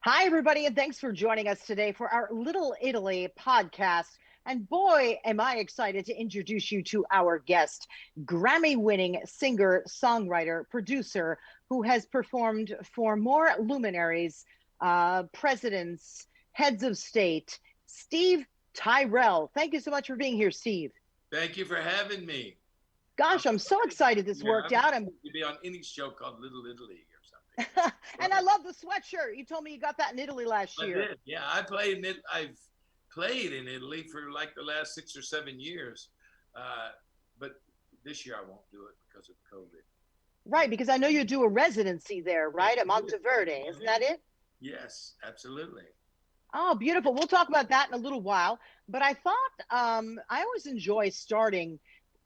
Hi, everybody, and thanks for joining us today for our Little Italy podcast. And boy, am I excited to introduce you to our guest, Grammy winning singer, songwriter, producer, who has performed for more luminaries, presidents, heads of state, Steve Tyrell. Thank you so much for being here, Steve. Thank you for having me. Gosh, I'm so excited this worked out. I'm to be on any show called Little Italy or something. And I love the sweatshirt. You told me you got that in Italy last year. I did. Yeah, I played in it. I've played in Italy for like the last 6 or 7 years, but this year I won't do it because of COVID. Right, because I know you do a residency there, right, at Monteverde. Isn't that it? Yes, absolutely. Oh, beautiful. We'll talk about that in a little while. But I thought I always enjoy starting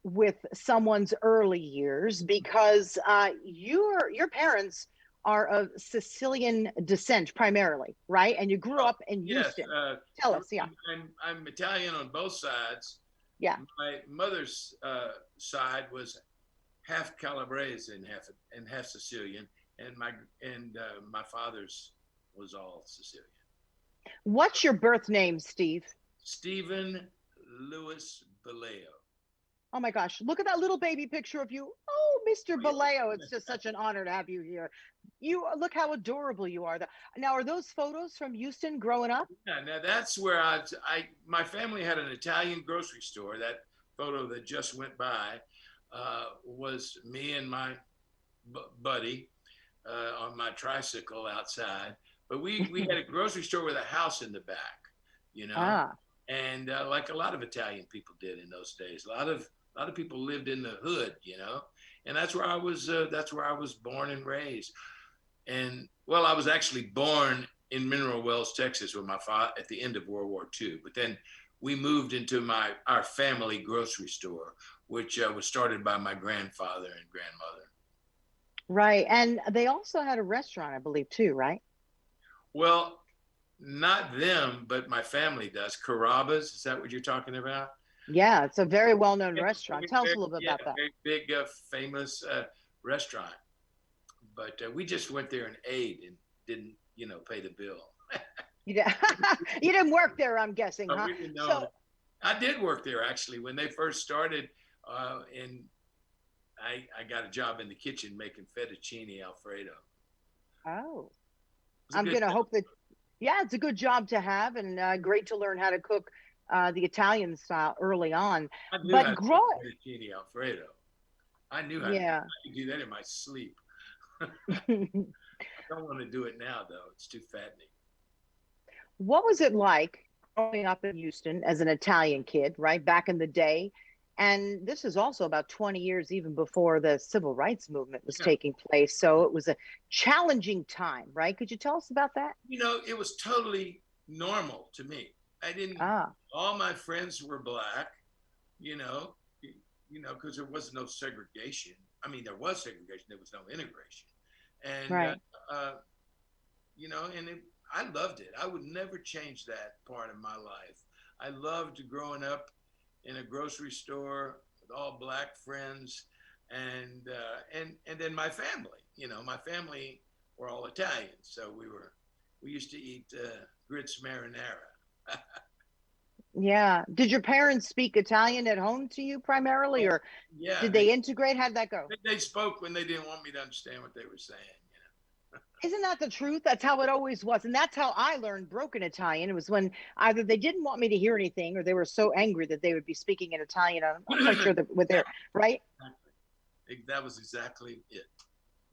with someone's early years because your parents are of Sicilian descent primarily, right? And you grew up in Houston. Yes, Tell us, yeah. I'm Italian on both sides. Yeah. My mother's side was half Calabrese and half Sicilian, and my father's was all Sicilian. What's your birth name, Steve? Stephen Louis Vallejo. Oh my gosh, look at that little baby picture of you. Oh, Mr. Vallejo, it's just such an honor to have you here. You look how adorable you are. Now, are those photos from Houston growing up? Yeah, now that's where my family had an Italian grocery store. That photo that just went by was me and my buddy on my tricycle outside. But we had a grocery store with a house in the back, Ah. and like a lot of Italian people did in those days. A lot of people lived in the hood, and that's where I was. That's where I was born and raised. And well, I was actually born in Mineral Wells, Texas, with my father at the end of World War II. But then we moved into our family grocery store, which was started by my grandfather and grandmother. Right. And they also had a restaurant, I believe, too, right? Well, not them, but my family does. Carrabba's, is that what you're talking about? Yeah, it's a very well-known restaurant. Tell us a little bit Yeah, about that. very big, famous restaurant. But we just went there and ate and didn't, pay the bill. You, you didn't work there, I'm guessing, huh? Really, no. I did work there actually when they first started, and I got a job in the kitchen making fettuccine Alfredo. Oh, I'm going to hope that, yeah, it's a good job to have and great to learn how to cook the Italian style early on. I knew But how to grow, cook fettuccine Alfredo. I knew how yeah. to do that in my sleep. I don't want to do it now though. It's too fattening. What was it like growing up in Houston as an Italian kid, right, back in the day? And this is also about 20 years even before the civil rights movement was Yeah. taking place. So it was a challenging time, right? Could you tell us about that? It was totally normal to me. I didn't. Ah, All my friends were black. You know, because there was no segregation. I mean, there was segregation. There was no integration, and right. I loved it. I would never change that part of my life. I loved growing up in a grocery store with all black friends, and then my family. My family were all Italian, so we used to eat grits marinara. Yeah. Did your parents speak Italian at home to you primarily, or Yeah, did they integrate? How'd that go? they spoke when they didn't want me to understand what they were saying. Isn't that the truth? That's how it always was. And that's how I learned broken Italian. It was when either they didn't want me to hear anything or they were so angry that they would be speaking in Italian. I'm quite sure that with their, right? That was exactly it.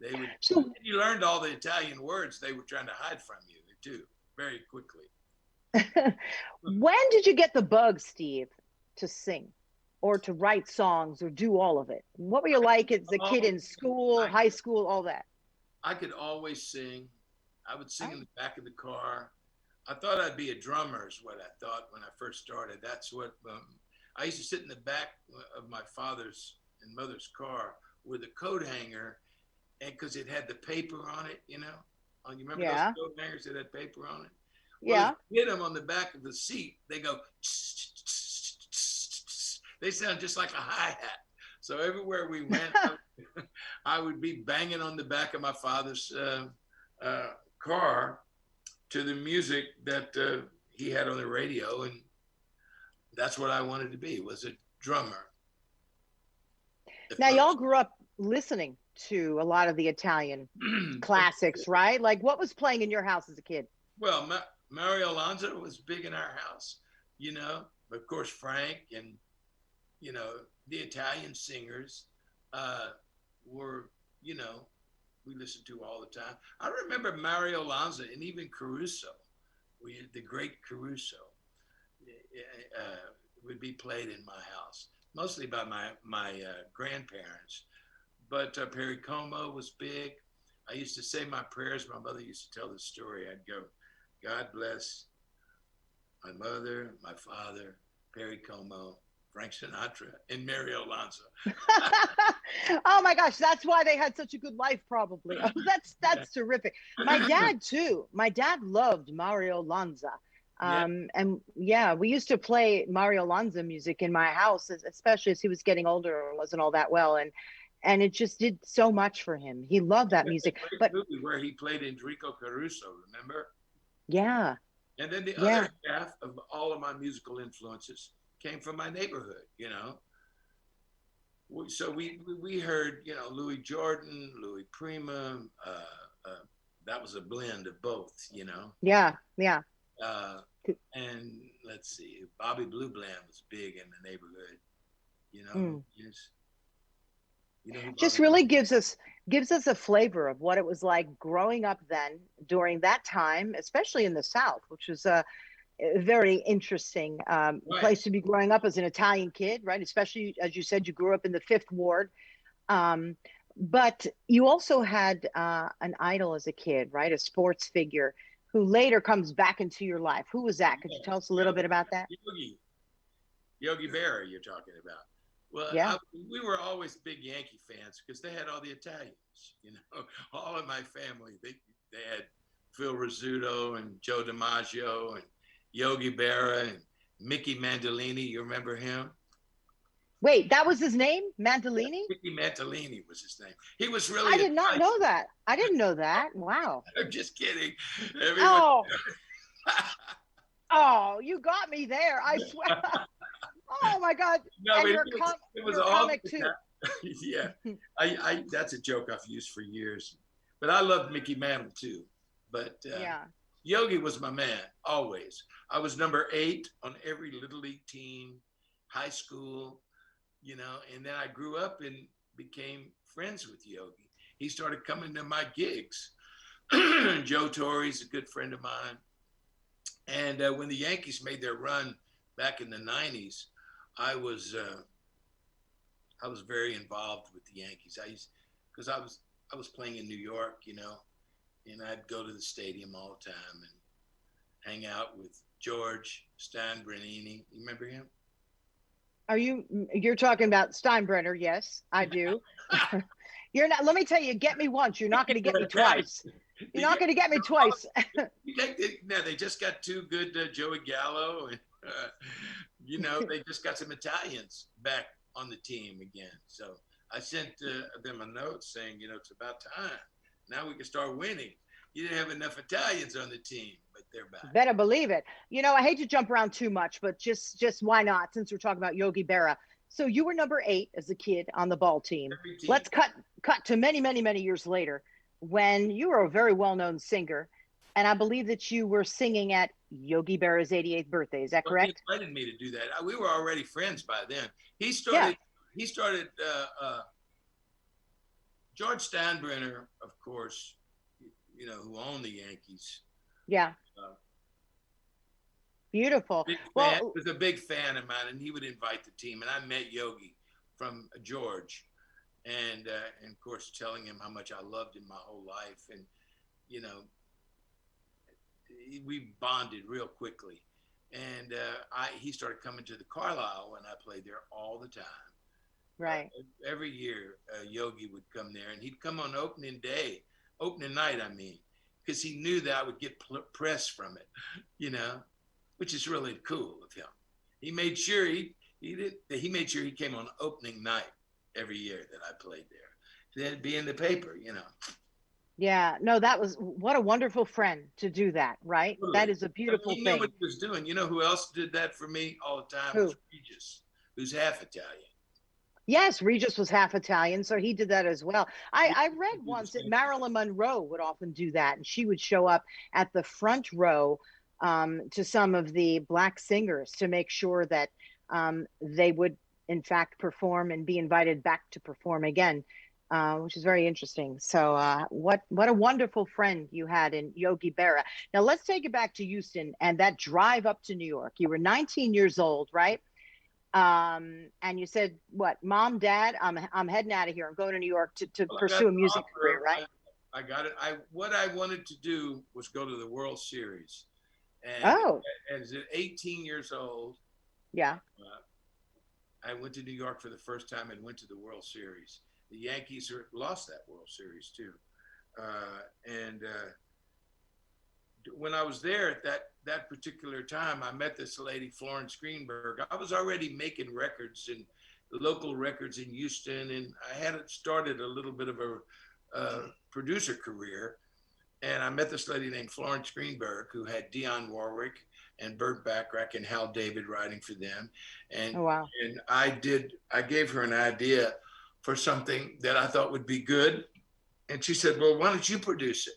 They would. So You learned all the Italian words they were trying to hide from you too, very quickly. when did you get the bug, Steve, to sing or to write songs or do all of it? What were you like as a kid in school, high school, all that? I could always sing. I would sing Oh, in the back of the car. I thought I'd be a drummer, is what I thought when I first started. That's what I used to sit in the back of my father's and mother's car with a coat hanger, and because it had the paper on it, you remember those yeah. coat hangers that had paper on it? Well, if Yeah. you hit them on the back of the seat, they go, they sound just like a hi-hat. So everywhere we went, I would be banging on the back of my father's car, to the music that he had on the radio, and that's what I wanted to be, was a drummer at Now, y'all first. grew up listening to a lot of the Italian classics, right? Like, what was playing in your house as a kid? Well, Mario Lanza was big in our house, you know. Of course, Frank and you know the Italian singers were, you know, we listened to all the time. I remember Mario Lanza and even Caruso. We had the great Caruso would be played in my house, mostly by my grandparents. But Perry Como was big. I used to say my prayers. My mother used to tell the story. I'd go, God bless my mother, my father, Perry Como, Frank Sinatra, and Mario Lanza. Oh my gosh, that's why they had such a good life, probably. Oh, that's Yeah. terrific. My dad too. My dad loved Mario Lanza. Yeah. And yeah, we used to play Mario Lanza music in my house, especially as he was getting older and wasn't all that well. And it just did so much for him. He loved that There's a music. great But movie where he played Enrico Caruso, remember? yeah, And then the yeah. other half of all of my musical influences came from my neighborhood, you know. So we heard, you know, Louis Jordan, Louis Prima. That was a blend of both, you know. Yeah, yeah. Uh, and let's see, Bobby Blue Bland was big in the neighborhood, you know. Mm. Yes, you know who Just Bobby Blue? really gives us a flavor of what it was like growing up then during that time, especially in the South, which was a very interesting Right. place to be growing up as an Italian kid, right? Especially as you said, you grew up in the Fifth Ward. Um, but you also had an idol as a kid, right? A sports figure who later comes back into your life. Who was that? Could you tell Yes. us a little bit about that? Yogi Berra, you're talking about. Well, Yeah. we were always big Yankee fans because they had all the Italians, you know, all of my family. They had Phil Rizzuto and Joe DiMaggio and Yogi Berra and Mickey Mandolini. You remember him? Wait, that was his name? Yeah, Mandolini? Mickey Mandolini was his name. He was really I did not Italian. know that. I didn't know that. Wow. I'm just kidding. Everyone. Oh, oh, you got me there. I swear. Oh my God. No, And but it was you're a all. comic too. Yeah, that's a joke I've used for years. But I loved Mickey Mantle too. But Yeah. Yogi was my man always. I was number 8 on every little league team, high school, you know. And then I grew up and became friends with Yogi. He started coming to my gigs. Joe Torre's a good friend of mine. And when the Yankees made their run back in the '90s, I was uh, I was very involved with the Yankees. Because I was playing in New York, you know, and I'd go to the stadium all the time and hang out with George Steinbrenini. You remember him? You're talking about Steinbrenner? Yes, I do. You're not, let me tell you, get me once. You're not going to get me twice. You're The, not going to get me twice. no, they just got 2 good Joey Gallo, and you know they just got some Italians back on the team again. So I sent them a note saying, you know, it's about time. Now we can start winning. You didn't have enough Italians on the team, but they're back. Better believe it. You know, I hate to jump around too much, but just why not? Since we're talking about Yogi Berra, so you were number 8 as a kid on the ball team. Every team. Let's cut to many years later, when you were a very well known singer, and I believe that you were singing at Yogi Berra's 88th birthday. Is that Well, he correct? invited me to do that. We were already friends by then. He Yeah, started. He started. George Steinbrenner, of course, you know, who owned the Yankees. yeah, Uh, beautiful. big fan, Well, was a big fan of mine, and he would invite the team. And I met Yogi from George, and of course, telling him how much I loved him my whole life, and you know, we bonded real quickly. And he started coming to the Carlisle when I played there all the time. right. Every year, Yogi would come there, and he'd come on opening day, opening night, I mean, because he knew that I would get press from it, you know, which is really cool of him. He made sure he made sure he came on opening night every year that I played there. Then it'd be in the paper, you know. Yeah. No, that was what a wonderful friend to do that, right? That Totally. is a I mean, beautiful he knew what thing. he was doing. You know who else did that for me all the time was Who? Regis, who's half Italian. Yes, Regis was half Italian, so he did that as well. I Regis read would do the once that same thing. Marilyn Monroe would often do that, and she would show up at the front row to some of the black singers to make sure that they would, in fact, perform and be invited back to perform again, which is very interesting. So, what a wonderful friend you had in Yogi Berra. Now, let's take it back to Houston and that drive up to New York. You were 19 years old, right? And you said, what, mom, dad, I'm heading out of here. I'm going to New York to Well, I got pursue a the music career, offer. right? I got it. I what I wanted to do was go to the World Series, and Oh, as at 18 years old, yeah. I went to New York for the first time and went to the World Series. The Yankees lost that World Series too, and when I was there at that particular time, I met this lady, Florence Greenberg. I was already making records and local records in Houston, and I had started a little bit of a producer career. And I met this lady named Florence Greenberg, who had Dionne Warwick and Burt Bacharach and Hal David writing for them. And Oh, wow. and I gave her an idea for something that I thought would be good. And she said, "Well, why don't you produce it?"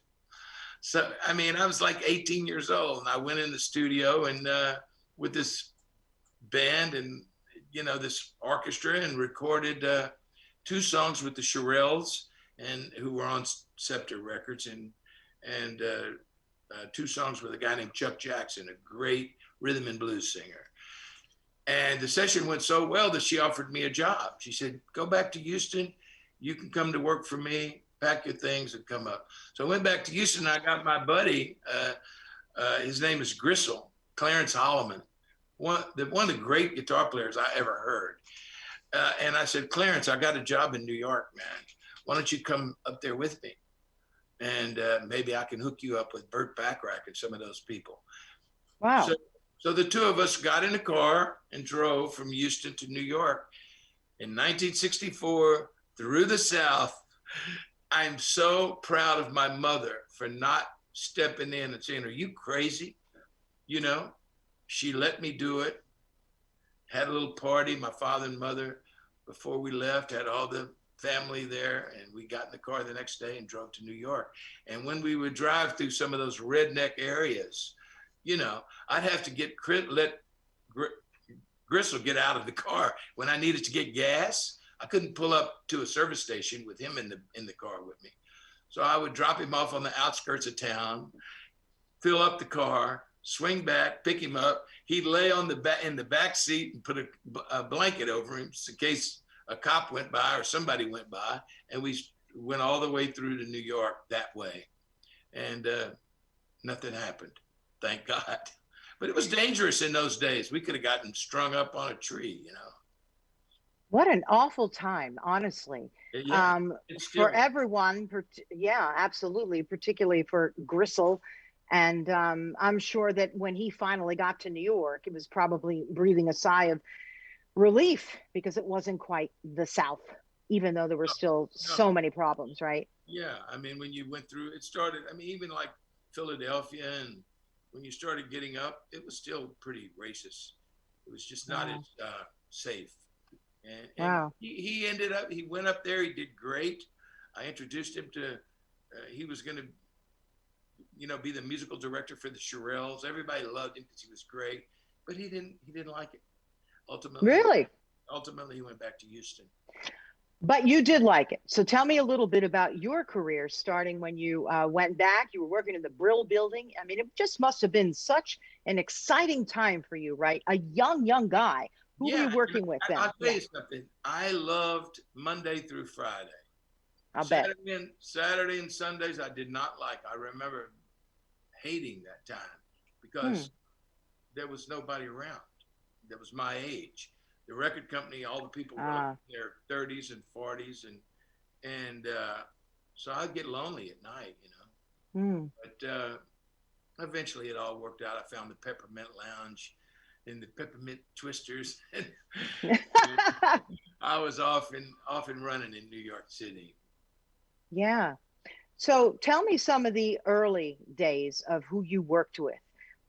So, I mean, I was like 18 years old, and I went in the studio and with this band and this orchestra and recorded two songs with the Shirelles, and who were on Scepter Records, and two songs with a guy named Chuck Jackson, a great rhythm and blues singer. And the session went so well that she offered me a job. She said, "Go back to Houston. You can come to work for me. Pack your things and come up." So I went back to Houston. I got my buddy. His name is Gristle, Clarence Holloman, one of the great guitar players I ever heard. And I said, "Clarence, I got a job in New York, man. Why don't you come up there with me? And maybe I can hook you up with Burt Bacharach and some of those people." So, Wow. so the two of us got in a car and drove from Houston to New York in 1964 through the South. I'm so proud of my mother for not stepping in and saying, "Are you crazy?" You know, she let me do it. Had a little party, my father and mother, before we left, had all the family there, and we got in the car the next day and drove to New York. And when we would drive through some of those redneck areas, I'd have to let Gristle get out of the car when I needed to get gas. I couldn't pull up to a service station with him in the car with me. So I would drop him off on the outskirts of town, fill up the car, swing back, pick him up. He'd lay on in the back seat and put a blanket over him just in case a cop went by or somebody went by. And we went all the way through to New York that way. And nothing happened, thank God. But it was dangerous in those days. We could have gotten strung up on a tree. What an awful time, honestly. Yeah, Um, it's for still. everyone, yeah, absolutely, particularly for Gristle. And I'm sure that when he finally got to New York, it was probably breathing a sigh of relief because it wasn't quite the South, even though there were still No, so many problems, right? yeah. I mean, when you went through, it started. I mean, even like Philadelphia, and when you started getting up, it was still pretty racist. It was just not Wow. as safe. And Wow. he went up there. He did great. I introduced him to. He was going to, be the musical director for the Shirelles. Everybody loved him because he was great, but he didn't like it. Ultimately, Really? ultimately he went back to Houston. But you did like it. So tell me a little bit about your career, starting when you went back. You were working in the Brill building. I mean, it just must have been such an exciting time for you, right? A young guy. Who were Yeah, you and working with then? I'll tell Yeah, you something. I loved Monday through Friday. I'll bet. Saturday and Sundays I did not like. I remember hating that time Hmm. because there was nobody around that was my age. The record company, all the people were like Uh, in their 30s and 40s, and so I'd get lonely at night. hmm. But eventually, it all worked out. I found the Peppermint Lounge and the Peppermint Twisters. I was off and running in New York City. Yeah. So tell me some of the early days of who you worked with,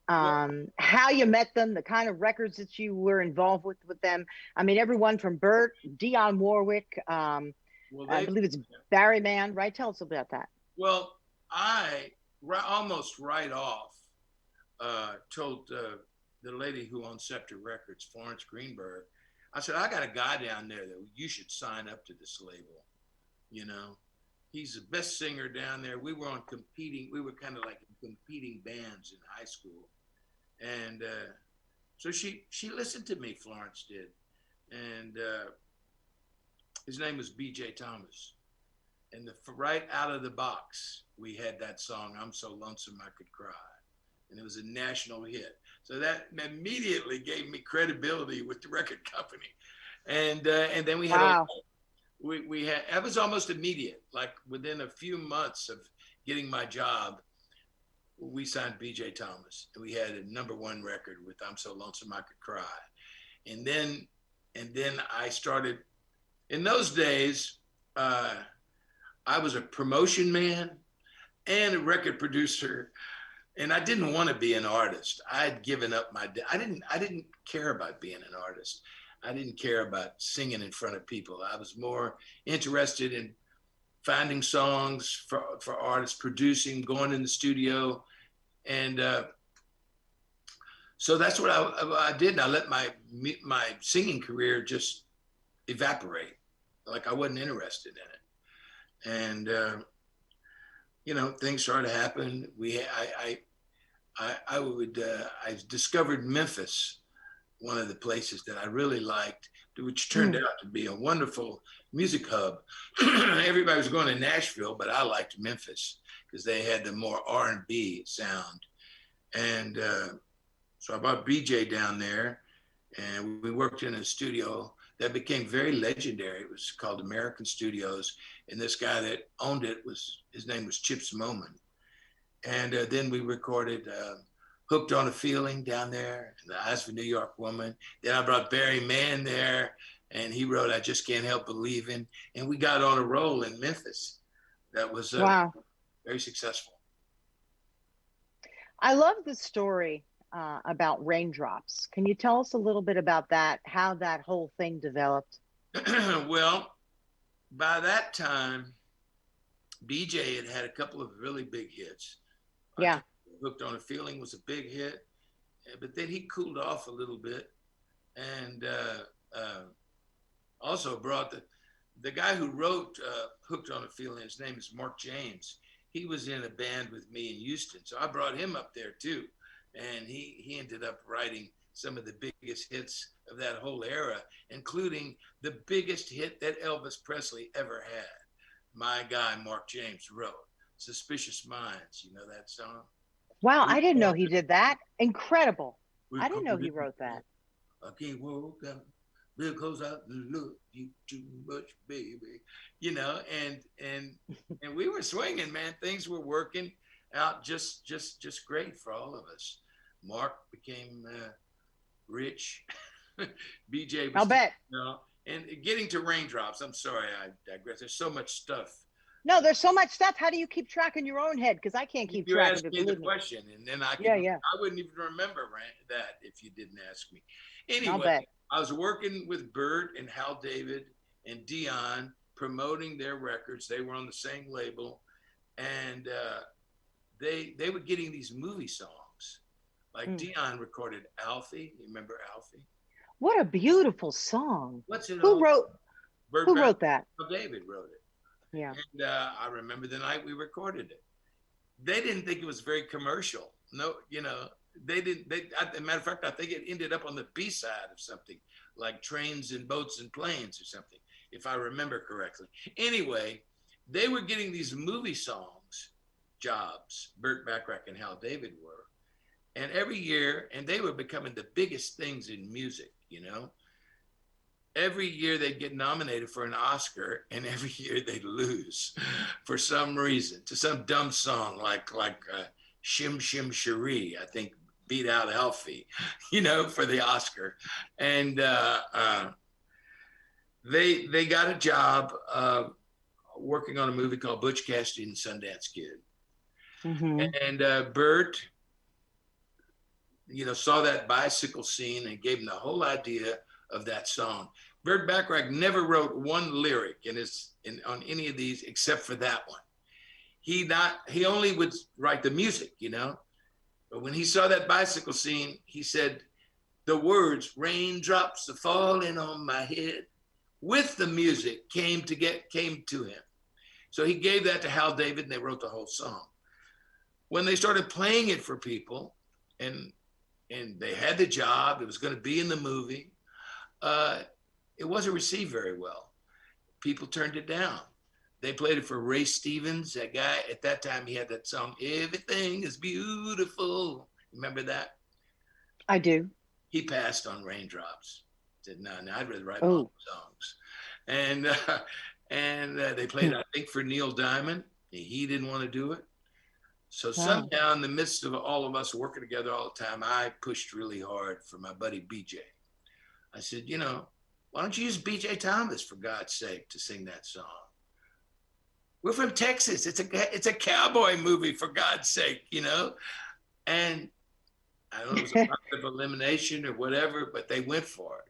Well, how you met them, the kind of records that you were involved with them. I mean, everyone from Burt, Dionne Warwick, well, I they, believe it's Barry Mann, right? Tell us about that. well, I almost right off told the lady who owns Scepter Records, Florence Greenberg, I said, I got a guy down there that you should sign up to this label. You know, he's the best singer down there. We were kind of like competing bands in high school. And so she listened to me, Florence did. And his name was B.J. Thomas. And right out of the box, we had that song, I'm So Lonesome I Could Cry. And it was a national hit. So that immediately gave me credibility with the record company. And then we had Wow. we had, it was almost immediate. Like within a few months of getting my job, we signed BJ Thomas, and we had a #1 record with I'm So Lonesome I Could Cry. And then I started, in those days, I was a promotion man and a record producer, and I didn't want to be an artist. I had given up I didn't care about being an artist. I didn't care about singing in front of people. I was more interested in finding songs for artists, producing, going in the studio. And so that's what I did. And I let my singing career just evaporate. Like I wasn't interested in it. And, things started to happen. I discovered Memphis, one of the places that I really liked, which turned out to be a wonderful music hub. Everybody was going to Nashville, but I liked Memphis because they had the more R&B sound. And so I brought BJ down there, and we worked in a studio that became very legendary. It was called American Studios, and this guy that owned it his name was Chips Moman. And then we recorded Hooked on a Feeling down there, and The Eyes of a New York Woman. Then I brought Barry Mann there, and he wrote I Just Can't Help Believing. And we got on a roll in Memphis. That was Wow. very successful. I love the story about Raindrops. Can you tell us a little bit about that, how that whole thing developed? Well, by that time, BJ had a couple of really big hits. Yeah. Hooked on a Feeling was a big hit, but then he cooled off a little bit, and also brought the guy who wrote Hooked on a Feeling. His name is Mark James. He was in a band with me in Houston, so I brought him up there too, and he ended up writing some of the biggest hits of that whole era, including the biggest hit that Elvis Presley ever had. My guy Mark James wrote Suspicious Minds. You know that song? Wow, I didn't know he did that. Incredible. I didn't know he wrote that. I can't walk out because I love you too much, baby. And we were swinging, man. Things were working out just great for all of us. Mark became rich. BJ was, I'll bet. And getting to Raindrops. I'm sorry, I digress. There's so much stuff. No, there's so much stuff. How do you keep track in your own head? Because I can't keep track of it. You asked me the question, and then I wouldn't even remember that if you didn't ask me. Anyway, I was working with Burt and Hal David and Dionne, promoting their records. They were on the same label, and they were getting these movie songs. Like Dionne recorded Alfie. You remember Alfie? What a beautiful song. What's it? Who wrote that? David wrote it. Yeah. And I remember the night we recorded it. They didn't think it was very commercial. No, they didn't. As a matter of fact, I think it ended up on the B-side of something like Trains and Boats and Planes or something, if I remember correctly. Anyway, they were getting these movie songs jobs. Burt Bacharach and Hal David were. And every year, and they were becoming the biggest things in music, Every year they'd get nominated for an Oscar, and every year they'd lose for some reason to some dumb song like Shim Shim Cherie, I think beat out Alfie, for the Oscar. And they got a job working on a movie called Butch Cassidy and Sundance Kid. Mm-hmm. And Burt, saw that bicycle scene and gave him the whole idea of that song. Burt Bacharach never wrote one lyric on any of these except for that one. He only would write the music, But when he saw that bicycle scene, he said the words "raindrops are falling on my head" with the music came to him. So he gave that to Hal David, and they wrote the whole song. When they started playing it for people, and they had the job, it was going to be in the movie, it wasn't received very well. People turned it down. They played it for Ray Stevens, that guy. At that time, he had that song, "Everything is Beautiful." Remember that? I do. He passed on Raindrops. Said, no, I'd rather write my own songs. And they played, I think, for Neil Diamond. He didn't want to do it. So somehow, in the midst of all of us working together all the time, I pushed really hard for my buddy BJ. I said, why don't you use BJ Thomas, for God's sake, to sing that song? We're from Texas. It's a cowboy movie, for God's sake, And I don't know if it was a part of elimination or whatever, but they went for it.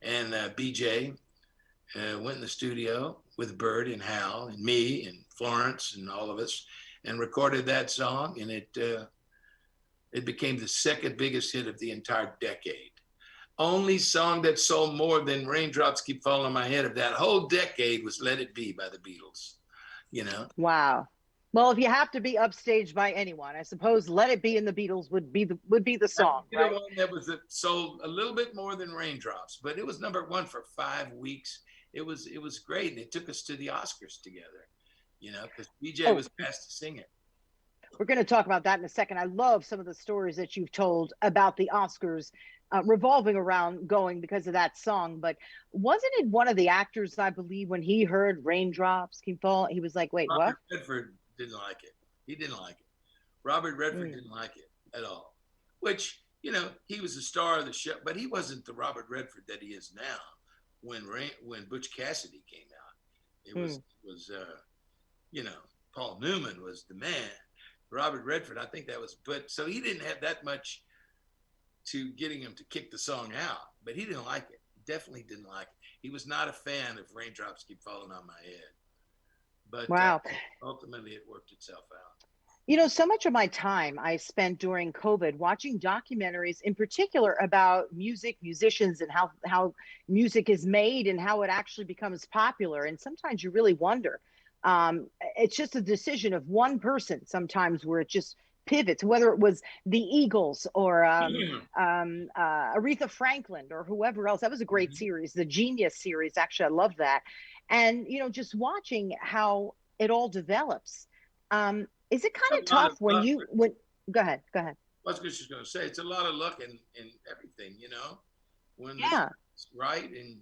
And BJ went in the studio with Burt and Hal and me and Florence and all of us and recorded that song. And it became the second biggest hit of the entire decade. Only song that sold more than "Raindrops Keep Falling on My Head" of that whole decade was "Let It Be" by the Beatles, Wow. Well, if you have to be upstaged by anyone, I suppose "Let It Be" in the Beatles would be the song, right? The one that sold a little bit more than "Raindrops," but it was number one for 5 weeks. It was great, and it took us to the Oscars together, because BJ was asked to sing it. We're going to talk about that in a second. I love some of the stories that you've told about the Oscars revolving around going because of that song. But wasn't it one of the actors, I believe, when he heard "Raindrops Keep Falling," he was like, wait, Robert what? Redford didn't like it. He didn't like it. Robert Redford didn't like it at all, which, he was the star of the show, but he wasn't the Robert Redford that he is now. When Butch Cassidy came out, it was Paul Newman was the man. Robert Redford, I think that was, but so he didn't have that much to getting him to kick the song out, but he didn't like it. He definitely didn't like it. He was not a fan of "Raindrops Keep Falling on My Head." But wow. Ultimately it worked itself out. So much of my time I spent during COVID watching documentaries, in particular about musicians, and how music is made and how it actually becomes popular. And sometimes you really wonder. It's just a decision of one person sometimes where it just pivots, whether it was the Eagles or Aretha Franklin or whoever else. That was a great series, the Genius series. Actually, I love that. And, just watching how it all develops. Is it kind of tough when go ahead. I was just going to say, it's a lot of luck in everything, when it's right and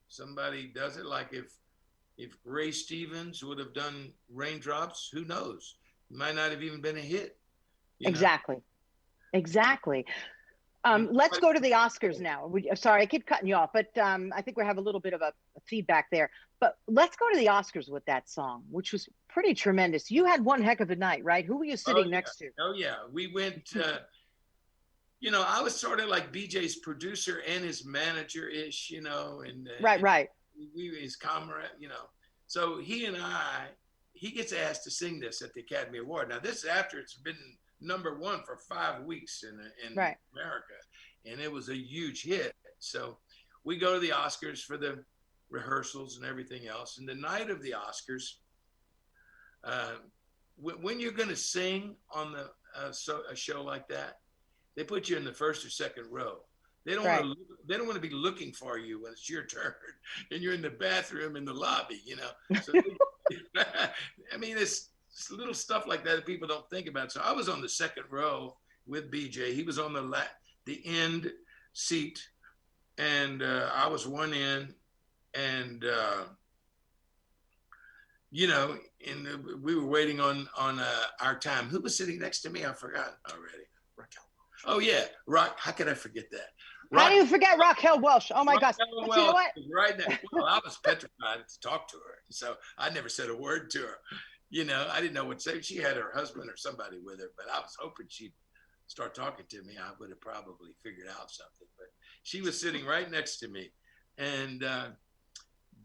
somebody does it. Like if Ray Stevens would have done "Raindrops," who knows? It might not have even been a hit. Exactly. Let's go to the Oscars now. Sorry, I keep cutting you off, but I think we have a little bit of a feedback there. But let's go to the Oscars with that song, which was pretty tremendous. You had one heck of a night, right? Who were you sitting next to? Oh, yeah. We went, I was sort of like BJ's producer and his manager-ish, and Right. We his comrade, So he gets asked to sing this at the Academy Award. Now, this is after it's been number one for 5 weeks in America, and it was a huge hit. So we go to the Oscars for the rehearsals and everything else. And the night of the Oscars, when you're going to sing on a show like that, they put you in the first or second row. They don't want to be looking for you when it's your turn and you're in the bathroom in the lobby, So I mean, it's little stuff like that people don't think about. So I was on the second row with BJ. He was on the end seat, and I was one end, and we were waiting on our time. Who was sitting next to me? I forgot already. Raquel. Oh yeah, Rock. How could I forget that? How do Rock you forget Raquel Welch? Oh my gosh. Raquel But you know Welch what? was right there. Well, I was petrified to talk to her. So I never said a word to her. You know, I didn't know what to say. She had her husband or somebody with her, but I was hoping she'd start talking to me. I would have probably figured out something. But she was sitting right next to me. And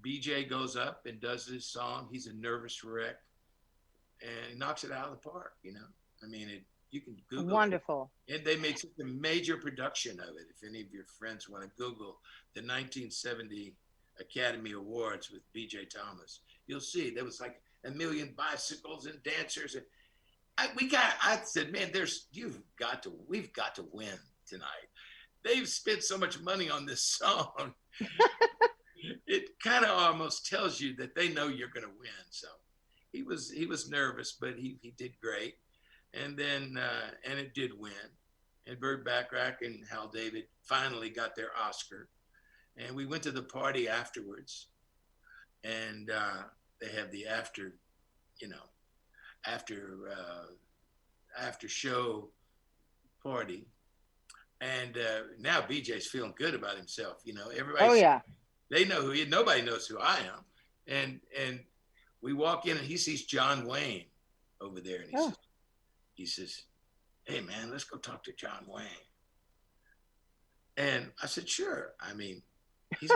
BJ goes up and does this song. He's a nervous wreck and he knocks it out of the park, you know. I mean, you can Google Wonderful. it. And they made such a major production of it. If any of your friends want to Google the 1970 Academy Awards with BJ Thomas, you'll see there was like a million bicycles and dancers. And I said, man, we've got to win tonight. They've spent so much money on this song. It kind of almost tells you that they know you're going to win. So he was nervous, but he did great. And then and it did win. And Burt Bacharach and Hal David finally got their Oscar. And we went to the party afterwards. And they have the after show party. And now BJ's feeling good about himself. You know, everybody. Oh yeah. They know who he is. Nobody knows who I am. And we walk in and he sees John Wayne over there. And he says, hey man, let's go talk to John Wayne. And I said, sure. I mean, he's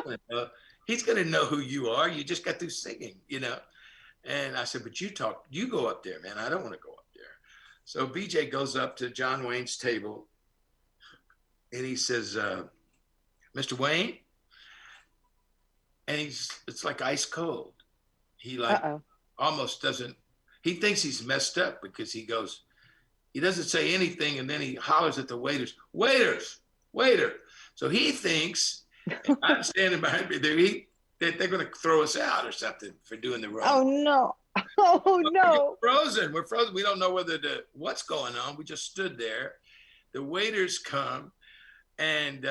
gonna know who you are. You just got through singing, you know? And I said, but you go up there, man. I don't want to go up there. So BJ goes up to John Wayne's table and he says, Mr. Wayne, and it's like ice cold. He almost doesn't, he thinks he's messed up because he doesn't say anything and then he hollers at the waiter. So he thinks, I'm standing behind me, they're going to throw us out or something for doing the wrong. Oh no. Oh no. We're frozen. We don't know what's going on. We just stood there. The waiters come and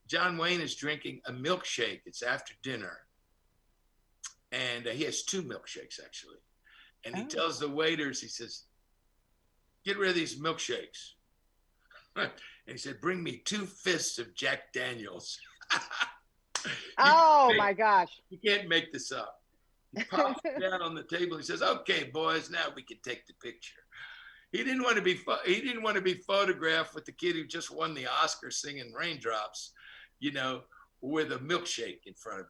John Wayne is drinking a milkshake. It's after dinner. And he has 2 milkshakes, actually. And he tells the waiters, he says, get rid of these milkshakes. And he said, bring me 2 fists of Jack Daniels. Oh my gosh. You can't make this up. He pops it down on the table. He says, okay, boys, now we can take the picture. He didn't want to be photographed with the kid who just won the Oscar singing Raindrops, you know, with a milkshake in front of him.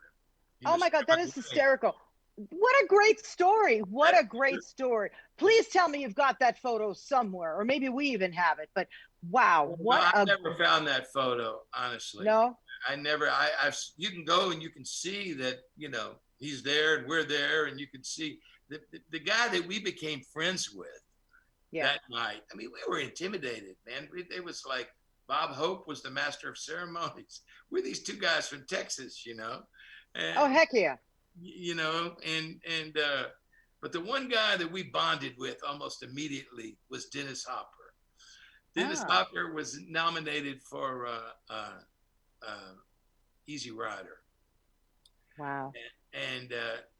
Oh my God, that is hysterical. What a great story. What a great story. Please tell me you've got that photo somewhere, or maybe we even have it, but wow. I never found that photo, honestly. No? You can go and you can see that, you know, he's there and we're there and you can see the guy that we became friends with that night. I mean, we were intimidated, man. It was like Bob Hope was the master of ceremonies. We're these 2 guys from Texas, you know. And, oh, heck yeah. You know, but the one guy that we bonded with almost immediately was Dennis Hopper. Dennis Hopper was nominated for Easy Rider. Wow. And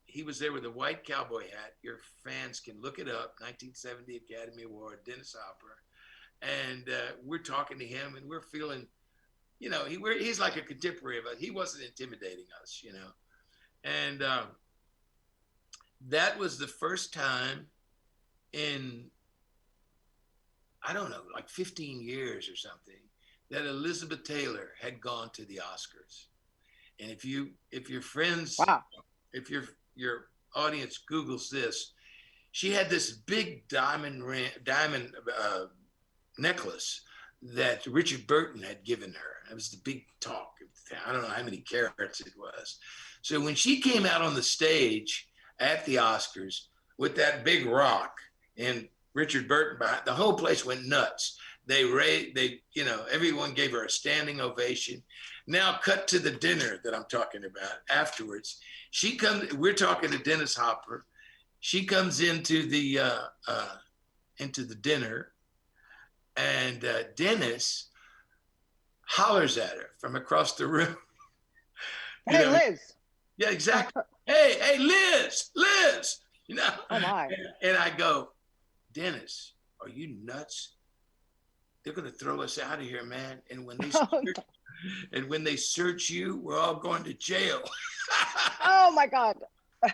he was there with a white cowboy hat. Your fans can look it up, 1970 Academy Award, Dennis Hopper. And we're talking to him and we're feeling, you know, he's like a contemporary of us. He wasn't intimidating us, you know. And that was the first time in, I don't know, like 15 years or something, that Elizabeth Taylor had gone to the Oscars. And if your friends, if your audience Googles this, she had this big diamond necklace that Richard Burton had given her. It was the big talk. I don't know how many carats it was. So when she came out on the stage at the Oscars with that big rock and Richard Burton behind, the whole place went nuts. You know, everyone gave her a standing ovation. Now cut to the dinner that I'm talking about afterwards. We're talking to Dennis Hopper. She comes into the dinner and Dennis hollers at her from across the room. Hey, Liz. Yeah, exactly. Hey, Liz, you know. Oh my. And I go, Dennis, are you nuts? They're going to throw us out of here, man. And when they And when they search you, we're all going to jail. Oh my God.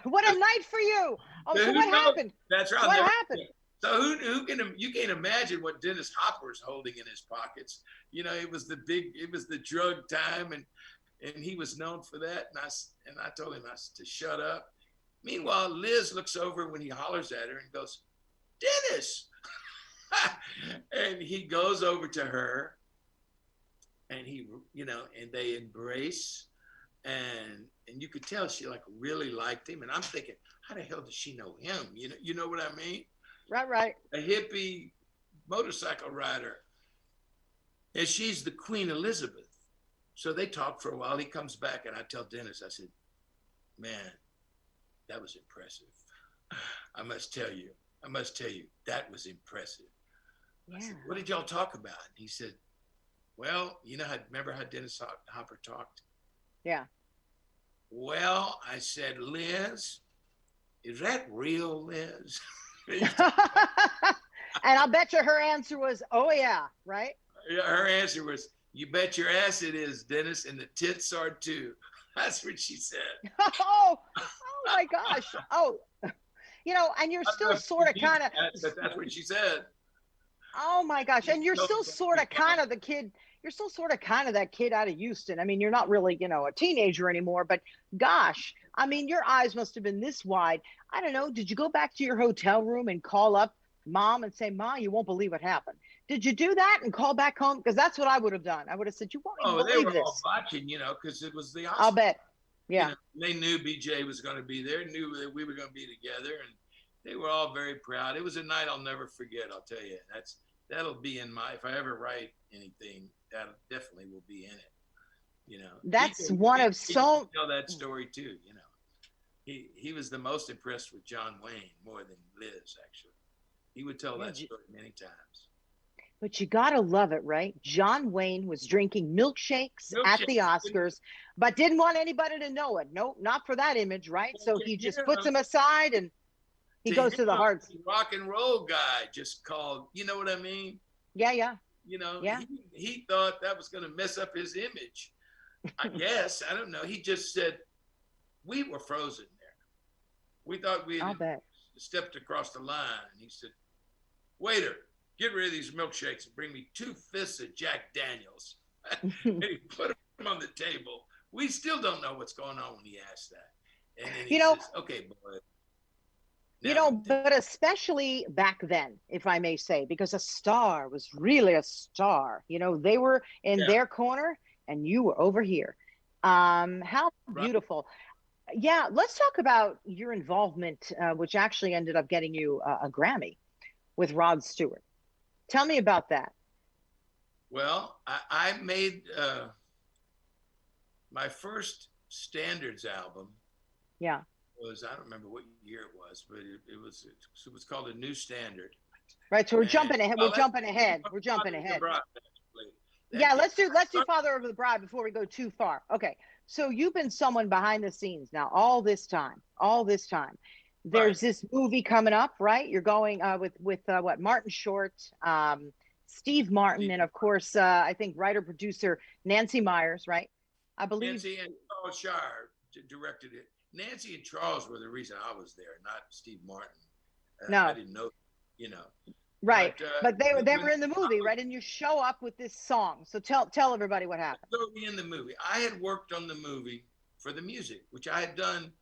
What a night for you. Oh, so Who what knows? happened? That's right. What Never, happened? so who can, you can't imagine what Dennis Hopper's holding in his pockets. You know, it was the drug time, and he was known for that. And I told him to shut up. Meanwhile, Liz looks over when he hollers at her and goes, Dennis. And he goes over to her, and and they embrace, and you could tell she like really liked him. And I'm thinking, how the hell does she know him? You know what I mean? Right. A hippie motorcycle rider, and she's the Queen Elizabeth. So they talk for a while. He comes back, and I tell Dennis, I said, man, that was impressive. I must tell you, that was impressive. Yeah. I said, what did y'all talk about? And he said, well, remember how Dennis Hopper talked? Yeah. Well, I said, Liz, is that real, Liz? And I'll bet you her answer was, oh yeah, right? Yeah, her answer was, you bet your ass it is, Dennis, and the tits are too. That's what she said. Oh my gosh. Oh, and you're still sort of kind of. That's what she said. Oh my gosh. And you're still sort of kind of the kid. You're still sort of kind of that kid out of Houston. I mean, you're not really, a teenager anymore, but gosh, I mean, your eyes must have been this wide. I don't know. Did you go back to your hotel room and call up mom and say, Ma, you won't believe what happened? Did you do that and call back home? Because that's what I would have done. I would have said, you won't even believe this. They were all watching, because it was the Oscars. I'll bet. Yeah. They knew BJ was going to be there, knew that we were going to be together, and they were all very proud. It was a night I'll never forget, I'll tell you. That'll be in if I ever write anything, that definitely will be in it. That's one of so. Tell that story too. He was the most impressed with John Wayne more than Liz. Actually, he would tell that story many times. But you gotta love it, right? John Wayne was drinking milkshakes at the Oscars, but didn't want anybody to know it. Nope, not for that image, right? So he just puts him aside and he goes to the heart. Rock and roll guy just called. You know what I mean? Yeah. He thought that was going to mess up his image. I guess. I don't know. He just said, we were frozen there. We thought we had stepped across the line. And he said, waiter, get rid of these milkshakes and bring me 2 fists of Jack Daniels. And he put them on the table. We still don't know what's going on when he asked that. And then he says, okay, boy. But especially back then, if I may say, because a star was really a star. They were in their corner and you were over here. How beautiful. Right. Yeah, let's talk about your involvement, which actually ended up getting you a Grammy with Rod Stewart. Tell me about that. Well, I made my first standards album. Yeah. I don't remember what year it was, but it was called A New Standard. Right. So we're jumping ahead. We're jumping ahead. Yeah, let's do Father Over the Bride before we go too far. Okay. So you've been someone behind the scenes now all this time. There's this movie coming up, right? You're going with what, Martin Short, Steve Martin, and of course, I think writer producer Nancy Meyers, right? I believe Nancy and Charles Shire directed it. Nancy and Charles were the reason I was there, not Steve Martin. No, I didn't know, Right, but they were in the movie, right? And you show up with this song. So tell everybody what happened. So in the movie, I had worked on the movie for the music, which I had done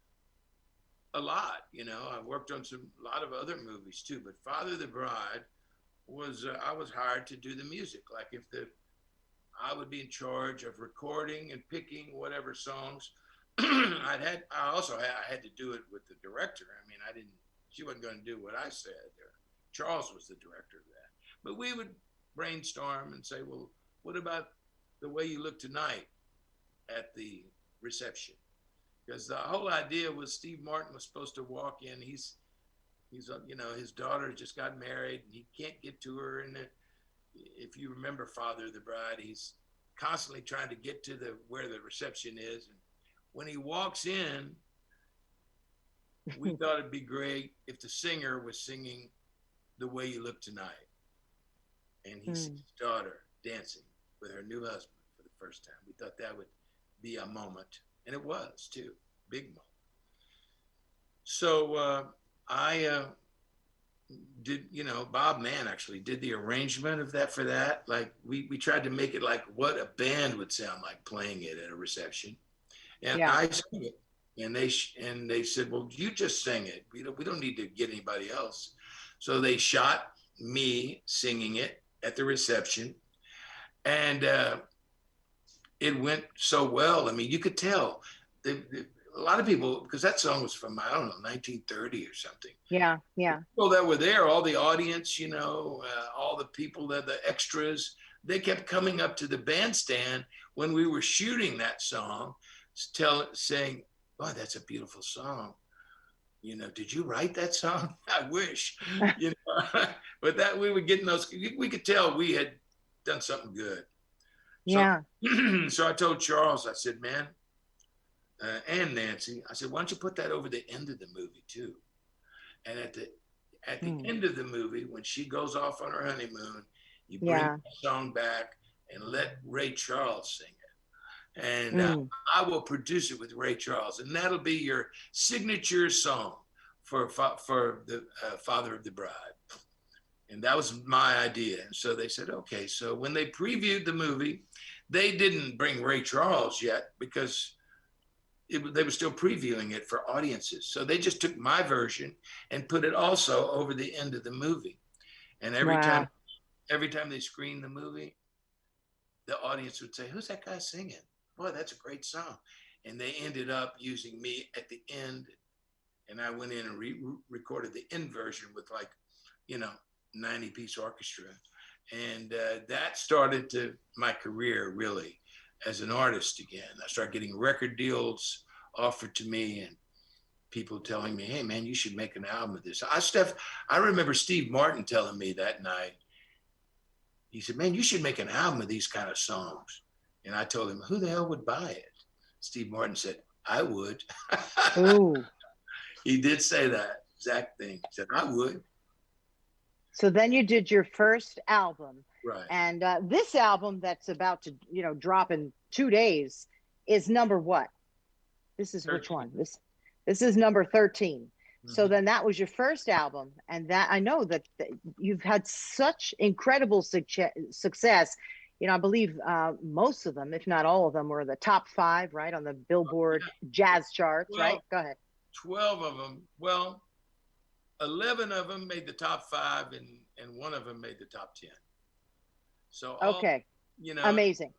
a lot. I worked on a lot of other movies too. But Father of the Bride was I was hired to do the music. Like I would be in charge of recording and picking whatever songs. I had to do it with the director. I mean, she wasn't going to do what I said there. Charles was the director of that. But we would brainstorm and say, well, what about The Way You Look Tonight at the reception? Because the whole idea was Steve Martin was supposed to walk in. He's his daughter just got married and he can't get to her. And if you remember Father of the Bride, he's constantly trying to get to where the reception is. And when he walks in, we thought it'd be great if the singer was singing The Way You Look Tonight. And he's his daughter dancing with her new husband for the first time. We thought that would be a moment, and it was too, big moment. So I did, Bob Mann actually did the arrangement of that for that. Like we tried to make it like what a band would sound like playing it at a reception, and Yeah. I sang it, and they said, well, you just sing it. We don't need to get anybody else. So they shot me singing it at the reception, and it went so well. I mean, you could tell a lot of people, because that song was from, I don't know, 1930 or something. Yeah. The people that were there, all the audience, all the people the extras, they kept coming up to the bandstand when we were shooting that song, saying, "Boy, that's a beautiful song. Did you write that song?" I wish, but that we were getting those. We could tell we had done something good. Yeah. So I told Charles, I said, man, and Nancy, I said, why don't you put that over the end of the movie too? And at the end of the movie, when she goes off on her honeymoon, you bring the song back and let Ray Charles sing it. And I will produce it with Ray Charles, and that'll be your signature song for the Father of the Bride. And that was my idea. And so they said, okay. So when they previewed the movie, they didn't bring Ray Charles yet because they were still previewing it for audiences. So they just took my version and put it also over the end of the movie. And every time they screened the movie, the audience would say, who's that guy singing? Boy, that's a great song. And they ended up using me at the end. And I went in and recorded the end version with 90-piece orchestra. And that started my career really as an artist again. I started getting record deals offered to me and people telling me, hey man, you should make an album of this. I remember Steve Martin telling me that night, he said, man, you should make an album of these kind of songs. And I told him, who the hell would buy it? Steve Martin said, I would. Ooh. He did say that exact thing. He said, I would. So then you did your first album. Right. And this album that's about to, drop in 2 days is number what? This is 13. Which one? This is number 13. Mm-hmm. So then that was your first album. And that I know that you've had such incredible success. I believe most of them, if not all of them, were the top 5, right, on the Billboard jazz charts, right? Go ahead. 12 of them. Well, 11 of them made the top 5 and one of them made the top 10. So amazing.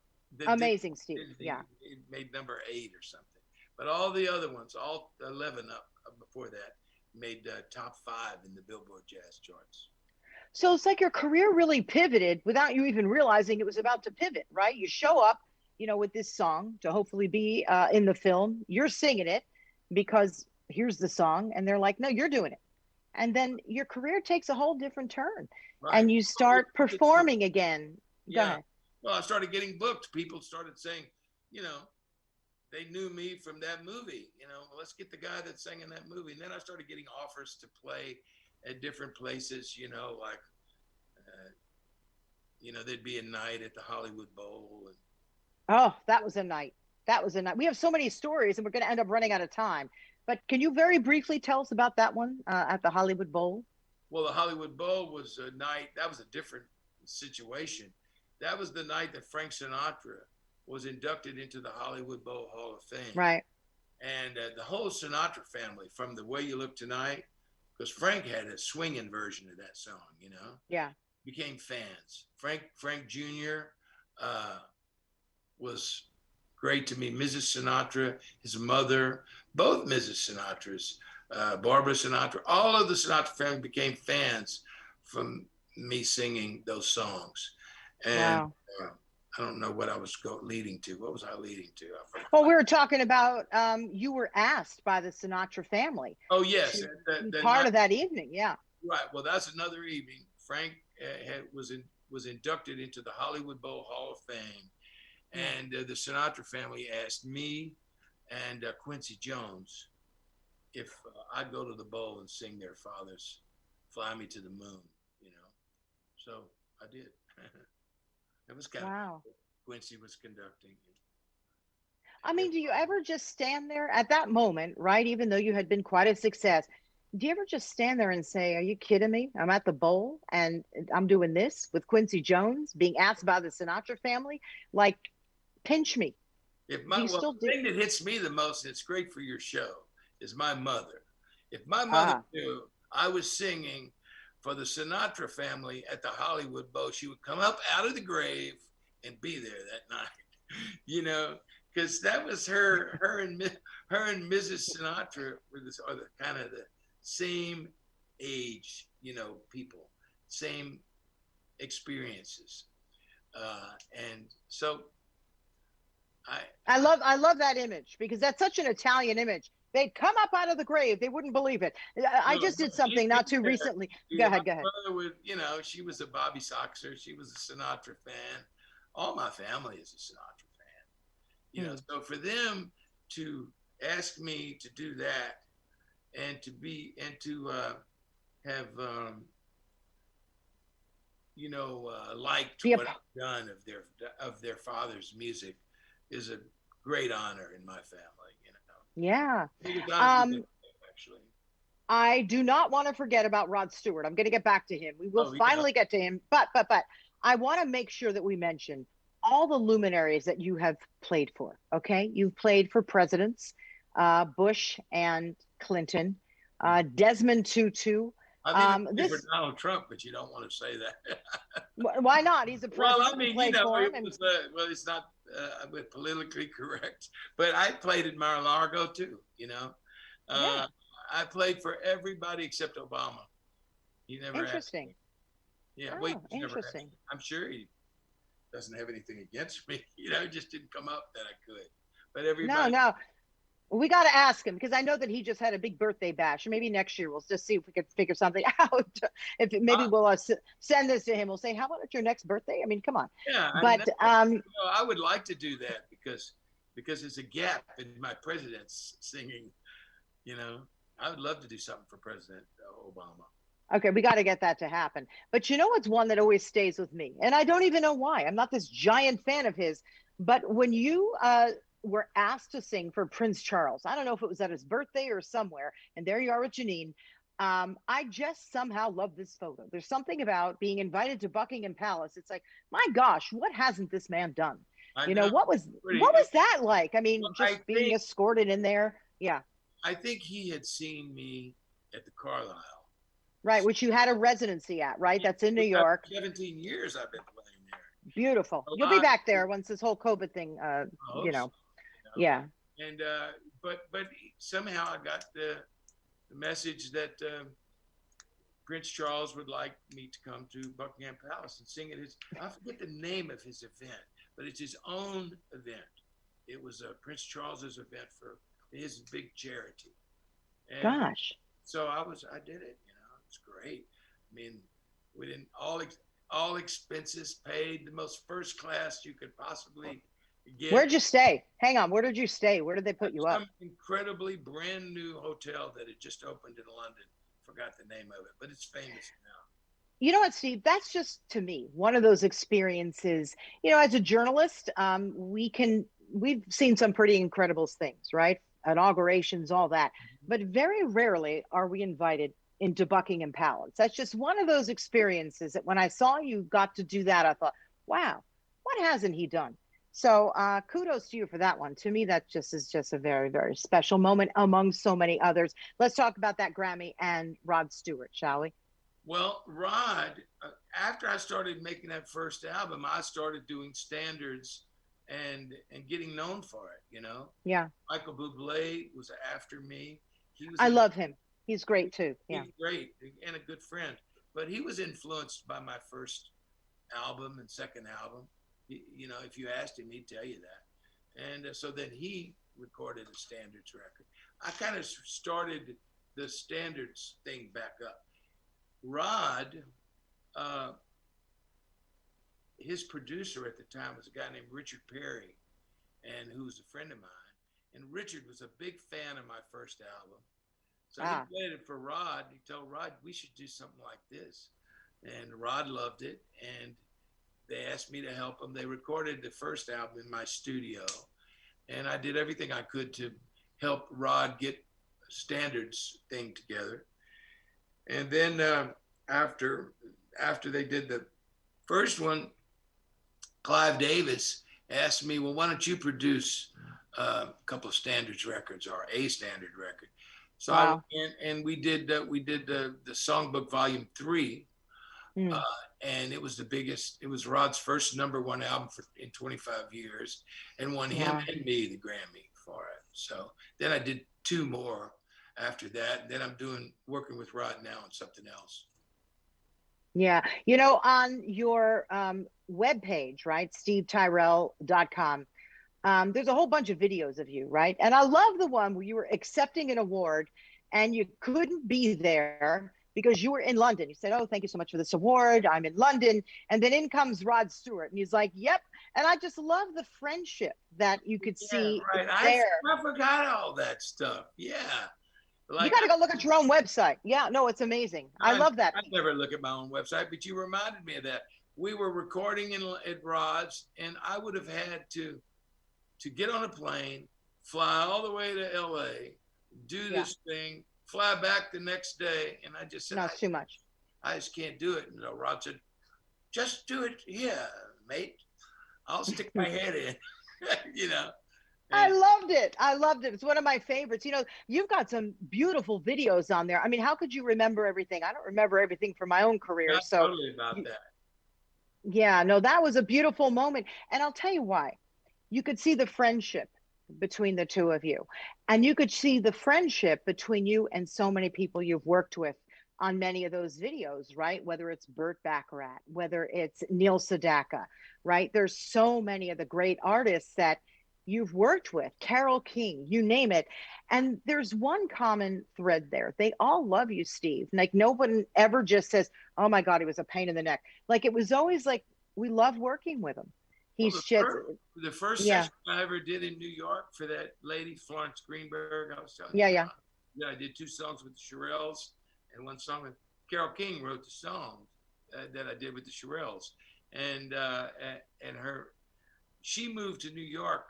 Amazing, Steve. It made number 8 or something. But all the other ones, all 11 up before that, made top 5 in the Billboard jazz charts. So it's like your career really pivoted without you even realizing it was about to pivot, right? You show up, with this song to hopefully be in the film. You're singing it because here's the song. And they're like, no, you're doing it. And then your career takes a whole different turn. Right. And you start performing again. Go ahead. Well, I started getting booked. People started saying, they knew me from that movie. Let's get the guy that sang in that movie. And then I started getting offers to play at different places, there'd be a night at the Hollywood Bowl. Oh, that was a night. We have so many stories and we're going to end up running out of time. But can you very briefly tell us about that one at the Hollywood Bowl? Well, the Hollywood Bowl was a night, that was a different situation. That was the night that Frank Sinatra was inducted into the Hollywood Bowl Hall of Fame. Right. And the whole Sinatra family, from The Way You Look Tonight, because Frank had a swinging version of that song, Yeah. Became fans. Frank Jr. Was great to me. Mrs. Sinatra, his mother, both Mrs. Sinatras, Barbara Sinatra, all of the Sinatra family became fans from me singing those songs. And I don't know what I was leading to. What was I leading to? Well, we were talking about you were asked by the Sinatra family. Oh, yes. Part of that evening, yeah. Right. Well, that's another evening. Frank was inducted into the Hollywood Bowl Hall of Fame. And the Sinatra family asked me and Quincy Jones if I'd go to the bowl and sing their father's Fly Me to the Moon, So I did. It was kind of Quincy was conducting. I mean, do you ever just stand there at that moment, right? Even though you had been quite a success, do you ever just stand there and say, "Are you kidding me? I'm at the bowl and I'm doing this with Quincy Jones, being asked by the Sinatra family? Like, pinch me." If Do my you well, still the do? thing that hits me the most, and it's great for your show, is my mother. If my mother Ah, knew I was singing for the Sinatra family at the Hollywood Bowl, she would come up out of the grave and be there that night. You know, because that was her and Mrs. Sinatra were are the kind of the same age, people, same experiences, and so I, I love that image because that's such an Italian image. They'd come up out of the grave. They wouldn't believe it. I no, just no, did she'd something be not too there. recently. Go Yeah, my ahead. Go ahead. mother would, she was a Bobby Soxer. She was a Sinatra fan. All my family is a Sinatra fan. Hmm. So for them to ask me to do that and to have liked Be a what I've done of their father's music is a great honor in my family. yeah. Biggest honor to them, Um, actually. I do not want to forget about Rod Stewart. I'm going to get back to him. We will Oh yeah. finally get to him, but I want to make sure that we mention all the luminaries that you have played for. Okay, you've played for presidents, Bush and Clinton, Desmond Tutu. I've even played for This Donald Trump, but you don't want to say that. why not? He's a Well, I president. You mean, played for it him, and was it's not politically correct, but I played at Mar-a-Lago too. yeah, uh, I played for everybody except Obama. He never asked interesting. me. Yeah, well, Oh, he never asked interesting. me. I'm sure he doesn't have anything against me. It just didn't come up that I could. But No, everybody, no. We got to ask him because I know that he just had a big birthday bash. Maybe next year we'll just see if we can figure something out. If maybe I, we'll send this to him. We'll say, "How about at your next birthday?" I mean, come on. yeah, I know. But I would like to do that because there's a gap in my president's singing. You know, I would love to do something for President Obama. okay, we got to get that to happen. But you know what's one that always stays with me, and I don't even know why. I'm not this giant fan of his, but when you were asked to sing for Prince Charles, I don't know if it was at his birthday or somewhere, and there you are with Janine. I just somehow love this photo. There's something about being invited to Buckingham Palace. It's like, my gosh, what hasn't this man done? I You know, know. what was that like? I Well, mean, just being escorted in there. Yeah, I think he had seen me at the Carlisle. right. Which you had a residency at, right? That's in New York. 17 years I've been playing there. Beautiful. A You'll be lot back there once this whole COVID thing, of hosts, yeah. and but somehow I got the message that Prince Charles would like me to come to Buckingham Palace and sing at his. I forget the name of his event, but it's his own event. It was Prince Charles's event for his big charity, and Gosh. so I did it. It's great. I mean, we didn't all expenses paid, the most first class you could possibly get. Where'd you stay? Hang on. Where did you stay? Where did they put you up? Some incredibly brand new hotel that had just opened in London. Forgot the name of it, but it's famous now. You know what, Steve? That's just to me one of those experiences. As a journalist, we've seen some pretty incredible things, right? Inaugurations, all that, but very rarely are we invited into Buckingham Palace. That's just one of those experiences that when I saw you got to do that, I thought, wow, what hasn't he done? So kudos to you for that one. To me, that just is just a very, very special moment among so many others. Let's talk about that Grammy and Rod Stewart, shall we? Well, Rod, after I started making that first album, I started doing standards and getting known for it. Yeah, Michael Bublé was after me. He was I in, love him. He's great too. Yeah. he's great and a good friend, but he was influenced by my first album and second album. If you asked him, he'd tell you that. And so then he recorded a standards record. I kind of started the standards thing back up. Rod, uh, his producer at the time was a guy named Richard Perry, and who was a friend of mine. And Richard was a big fan of my first album. So he Ah, played it for Rod. He told Rod, we should do something like this. And Rod loved it. And they asked me to help them. They recorded the first album in my studio, and I did everything I could to help Rod get standards thing together. And then after they did the first one, Clive Davis asked me, well, why don't you produce a couple of standards records or a standard record? So wow. I went in and we did the Songbook Volume 3. And it was the biggest, it was Rod's first #1 album in 25 years, and won him and me the Grammy for it. So then I did 2 more after that. And then I'm working with Rod now on something else. Yeah. You know, on your webpage, right, stevetyrell.com, there's a whole bunch of videos of you, right? And I love the one where you were accepting an award and you couldn't be there because you were in London. You said, oh, thank you so much for this award. I'm in London. And then in comes Rod Stewart. And he's like, yep. And I just love the friendship that you could see right. there. I forgot all that stuff. Yeah. Like, you got to go look at your own website. Yeah, no, it's amazing. I love that. I never look at my own website, but you reminded me of that. We were recording at Rod's, and I would have had to get on a plane, fly all the way to LA, do this thing, fly back the next day. And I just said, no, it's too much. I just can't do it. And Rod said, just do it here, mate. I'll stick my head in, you know. I loved it. I loved it. It's one of my favorites. You know, you've got some beautiful videos on there. I mean, how could you remember everything? I don't remember everything from my own career. Not so totally about that. Yeah, no, that was a beautiful moment. And I'll tell you why. You could see the friendship between the two of you. And you could see the friendship between you and so many people you've worked with on many of those videos, right? Whether it's Burt Bacharach, whether it's Neil Sedaka, right? There's so many of the great artists that you've worked with, Carole King, you name it. And there's one common thread there. They all love you, Steve. Like, no one ever just says, oh my God, he was a pain in the neck. Like, it was always like, we love working with him. He's the first session I ever did in New York for that lady, Florence Greenberg, I was telling you. Yeah. I did 2 songs with the Shirelles and 1 song with Carole King wrote the song that I did with the Shirelles. And she moved to New York,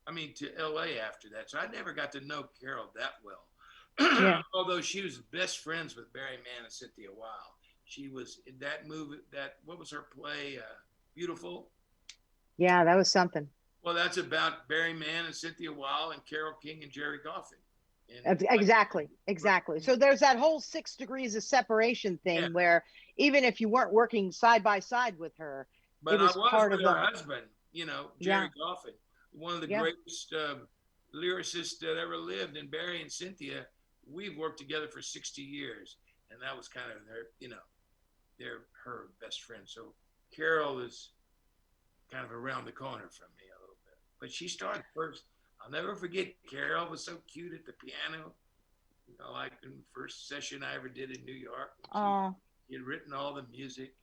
to LA after that. So I never got to know Carole that well. Although she was best friends with Barry Mann and Cynthia Weil. She was in that movie, what was her play? Beautiful. Yeah, that was something. Well, that's about Barry Mann and Cynthia Weil and Carole King and Jerry Goffin. Exactly. So there's that whole 6 degrees of separation thing where even if you weren't working side by side with her, but it was part with of her husband, Jerry Goffin, one of the greatest lyricists that ever lived. And Barry and Cynthia, we've worked together for 60 years, and that was kind of they're her best friend. So Carole is kind of around the corner from me a little bit, but she started first. I'll never forget, Carole was so cute at the piano, like in the first session I ever did in New York. She had written all the music.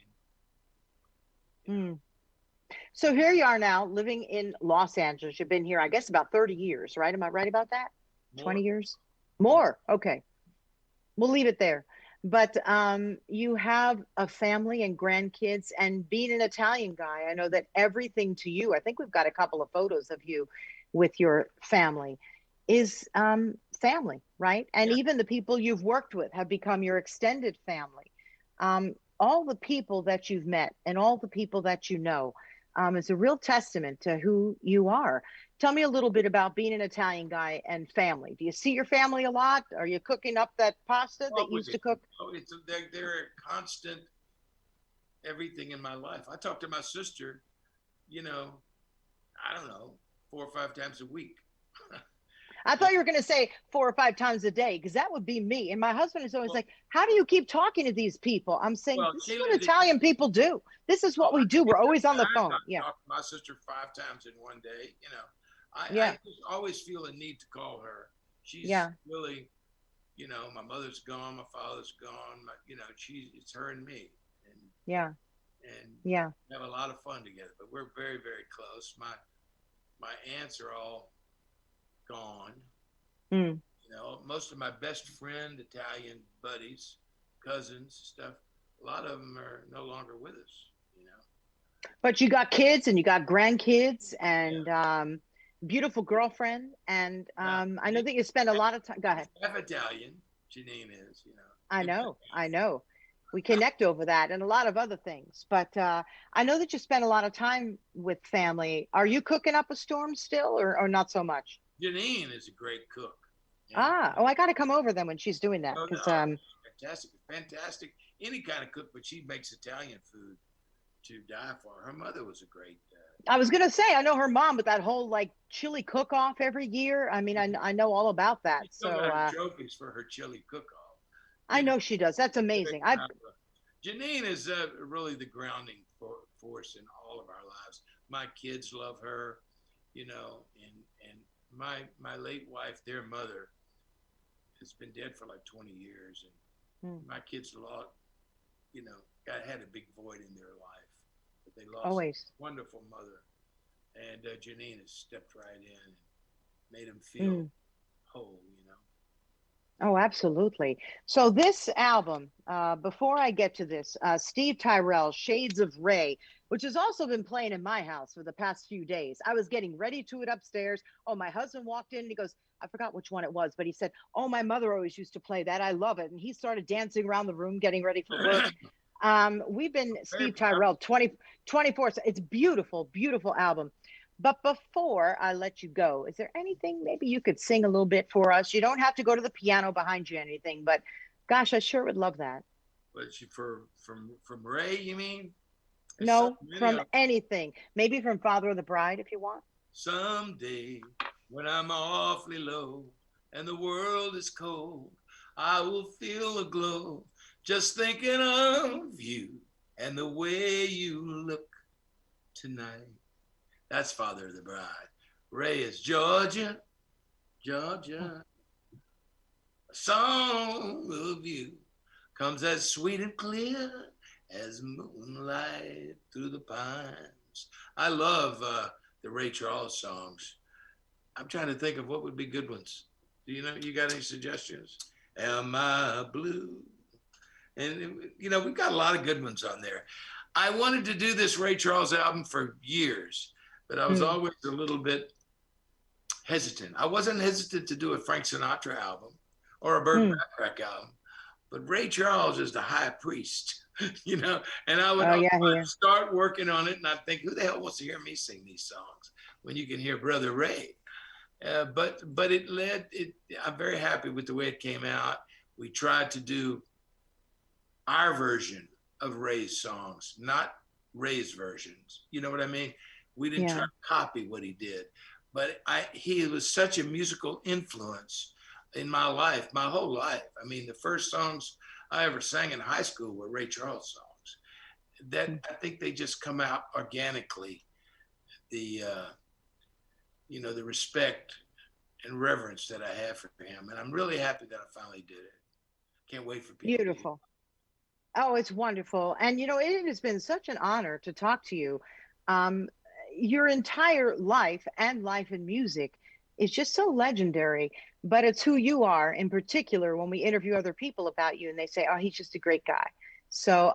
So here you are now living in Los Angeles. You've been here, I guess, about 30 years, right? Am I right about that? More. 20 years? More. Okay. We'll leave it there. But you have a family and grandkids, and being an Italian guy, I know that everything to you, I think we've got a couple of photos of you with your family, is family, right? And even the people you've worked with have become your extended family. All the people that you've met and all the people that you know is a real testament to who you are. Tell me a little bit about being an Italian guy and family. Do you see your family a lot? Are you cooking up that pasta that you used to cook? They're a constant everything in my life. I talk to my sister, I don't know, 4 or 5 times a week. I thought you were going to say 4 or 5 times a day, because that would be me. And my husband is always like, how do you keep talking to these people? I'm saying, this is what Italian people do. This is what we do. We're always on the phone. I talk to my sister 5 times in one day. I just always feel a need to call her. She's really, my mother's gone, my father's gone. It's her and me. And we have a lot of fun together. But we're very, very close. My aunts are all gone. Most of my best friend Italian buddies, cousins, stuff, a lot of them are no longer with us. But you got kids and you got grandkids Yeah. and beautiful girlfriend. And Now, I know that you spend a lot of time. Go ahead. half Italian. Janine is, I you know. know. I know. We connect over that and a lot of other things. But I know that you spend a lot of time with family. Are you cooking up a storm still or not so much? Janine is a great cook. And Ah, oh, I got to come over then when she's doing that oh because no, fantastic, fantastic. Any kind of cook, but she makes Italian food to die for. Her mother was a great. I was gonna say I know her mom with that whole like chili cook off every year. I mean, I know all about that. She still So got her trophies for her chili cook-off. I You know, know she does. That's amazing. I Janine is really the grounding force in all of our lives. My kids love her, and my late wife, their mother, has been dead for like 20 years, hmm, and my kids lost, got had a big void in their life, but they lost a always. wonderful mother, and Janine has stepped right in and made them feel Hmm. whole. Oh, absolutely. So this album, before I get to this, Steve Tyrell, Shades of Ray, which has also been playing in my house for the past few days. I was getting ready to it upstairs. Oh, my husband walked in and he goes, I forgot which one it was, but he said, oh, my mother always used to play that. I love it. And he started dancing around the room, getting ready for work. We've been Very Steve proud. Tyrell 24. So it's beautiful, beautiful album. But before I let you go, is there anything maybe you could sing a little bit for us? You don't have to go to the piano behind you or anything, but gosh, I sure would love that. But you from Ray, you mean? There's so No, many from of them. anything. Maybe from Father of the Bride if you want. Someday when I'm awfully low and the world is cold, I will feel a glow just thinking of you and the way you look tonight. That's Father of the Bride. Ray is Georgia, Oh, Georgia. A song of you comes as sweet and clear as moonlight through the pines. I love the Ray Charles songs. I'm trying to think of what would be good ones. Do you got any suggestions? Am I blue? And we've got a lot of good ones on there. I wanted to do this Ray Charles album for years, but I was mm, always a little bit hesitant. I wasn't hesitant to do a Frank Sinatra album or a Burt mm. Bacharach album, but Ray Charles is the high priest, and Oh, I'd yeah, here. start working on it and I'd think, who the hell wants to hear me sing these songs when you can hear Brother Ray? But I'm very happy with the way it came out. We tried to do our version of Ray's songs, not Ray's versions. You know what I mean? We didn't try Yeah. to copy what he did, but he was such a musical influence in my life, my whole life. I mean, the first songs I ever sang in high school were Ray Charles songs. That Mm. I think they just come out organically. The the respect and reverence that I have for him, and I'm really happy that I finally did it. Can't wait for people to hear. Beautiful. Oh, it's wonderful. And it has been such an honor to talk to you. Um, your entire life and life in music is just so legendary, but it's who you are in particular when we interview other people about you and they say, oh, he's just a great guy. So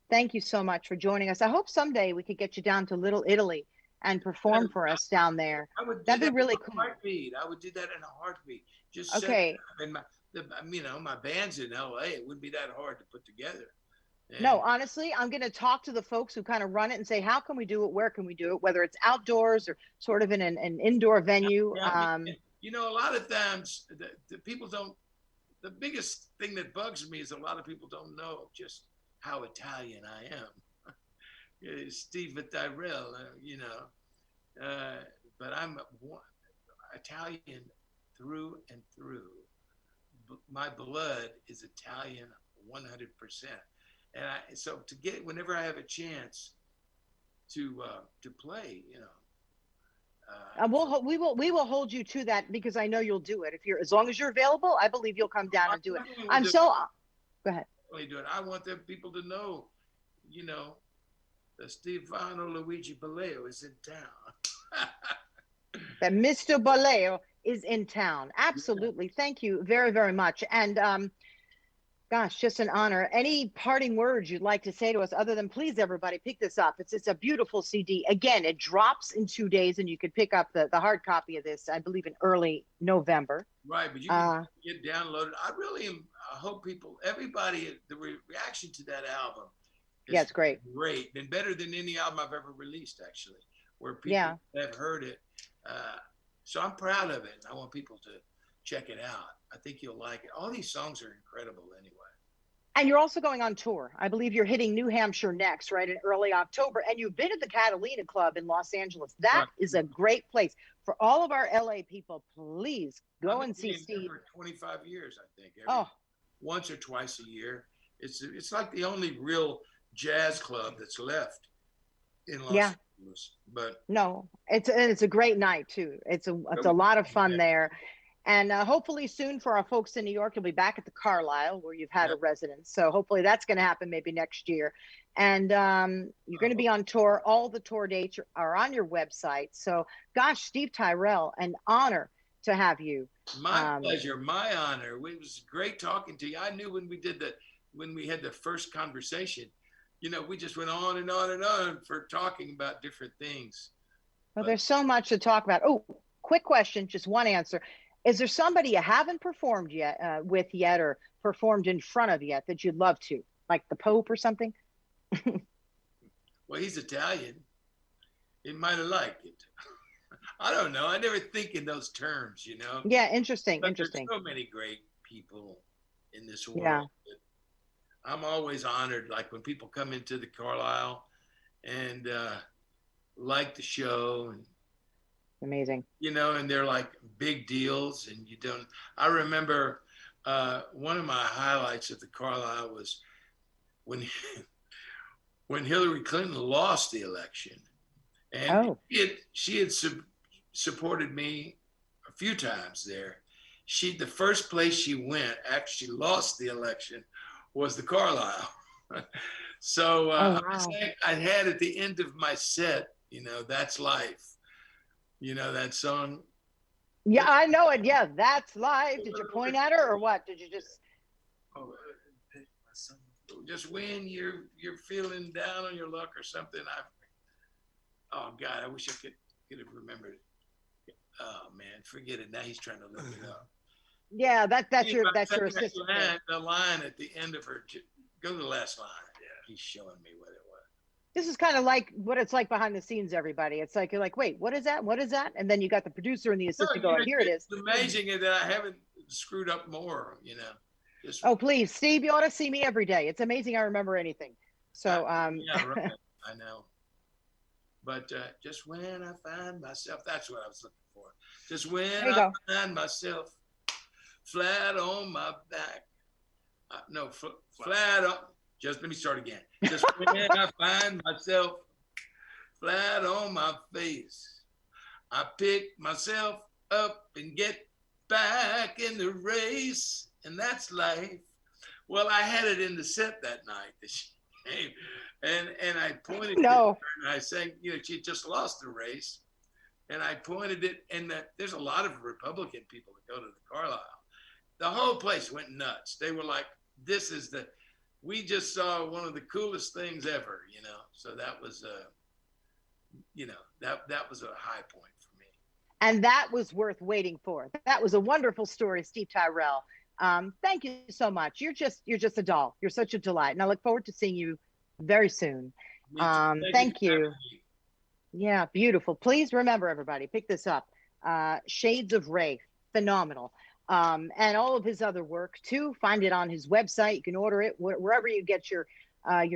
thank you so much for joining us. I hope someday we could get you down to Little Italy and perform for us down there. I would do That'd be that in really a cool. heartbeat. I would do that in a heartbeat. Just set it Okay. up. And my band's in LA. It wouldn't be that hard to put together. No, And honestly, I'm going to talk to the folks who kind of run it and say, how can we do it? Where can we do it? Whether it's outdoors or sort of in an indoor venue. yeah, a lot of times the people don't. The biggest thing that bugs me is a lot of people don't know just how Italian I am. Steve Tyrell, but I'm Italian through and through. My blood is Italian 100%. And so whenever I have a chance to play, We will hold you to that because I know you'll do it. If you're as long as you're available, I believe you'll come down I and do it. definitely will I'm do so go ahead. it. Do it. I want them people to know, you know, that Stefano Luigi Paleo is in town. That Mr. Baleo is in town. Yeah. Absolutely. Thank you very, very much. And Gosh, just an honor. Any parting words you'd like to say to us other than please, everybody, pick this up. It's a beautiful CD. Again, it drops in 2 days, and you could pick up the hard copy of this, I believe, in early November. Right, but you can get downloaded. I really am. I hope people, everybody, the reaction to that album is Yeah, it's great. Great, and better than any album I've ever released, actually, where people have heard it. So I'm proud of it, and I want people to check it out. I think you'll like it. All these songs are incredible anyway. And you're also going on tour. I believe you're hitting New Hampshire next, right, in early October. And you've been at the Catalina Club in Los Angeles. That is a great place. For all of our LA people, please go and see Steve. For 25 years, I think. Once or twice a year. It's like the only real jazz club that's left in Los Angeles. But no, it's a great night too. It's a lot of fun there. And hopefully soon for our folks in New York, you'll be back at the Carlisle where you've had a residence. So hopefully that's going to happen maybe next year. And you're going to be on tour. All the tour dates are on your website. So gosh, Steve Tyrell, an honor to have you. My pleasure, my honor. It was great talking to you. I knew when we had the first conversation, we just went on and on and on for talking about different things. Well, there's so much to talk about. Oh, quick question, just one answer. Is there somebody you haven't performed with yet or performed in front of yet that you'd love to, like the Pope or something? Well, he's Italian. He might have liked it. I don't know. I never think in those terms, Yeah, interesting. But there's so many great people in this world. Yeah. I'm always honored, like when people come into the Carlisle and like the show and amazing, and they're like big deals, and I remember one of my highlights at the Carlisle was when Hillary Clinton lost the election, and she had supported me a few times there. The first place she went after she lost the election was the Carlisle. So I had at the end of my set, That's Life. That song? Yeah, I know it. Yeah, That's Life. Did you point at her or what? Did you just? Just when you're feeling down on your luck or something. Oh God, I wish I could have remembered it. Oh man, forget it. Now he's trying to look it up. Yeah, that's your assistant. The line at the end of her. Go to the last line. Yeah, he's showing me what it was. This is kind of like what it's like behind the scenes, everybody. It's like, you're like, wait, what is that? What is that? And then you got the producer and the assistant going, here it is. It's amazing that I haven't screwed up more, Oh, please, Steve, you ought to see me every day. It's amazing I remember anything. So, yeah, right. I know. But just when I find myself, that's what I was looking for. Just when I find myself flat on my back. Flat on. Just let me start again. Just when I find myself flat on my face, I pick myself up and get back in the race, and that's life. Well, I had it in the set that night that she came, and I pointed to her and I sang, she had just lost the race, and I pointed it, and there's a lot of Republican people that go to the Carlisle. The whole place went nuts. They were like, we just saw one of the coolest things ever, So that was, that was a high point for me. And that was worth waiting for. That was a wonderful story, Steve Tyrell. Thank you so much. You're just a doll. You're such a delight. And I look forward to seeing you very soon. Thank you. Yeah, beautiful. Please remember, everybody, pick this up. Shades of Ray, phenomenal. And all of his other work too. Find it on his website. You can order it wherever you get your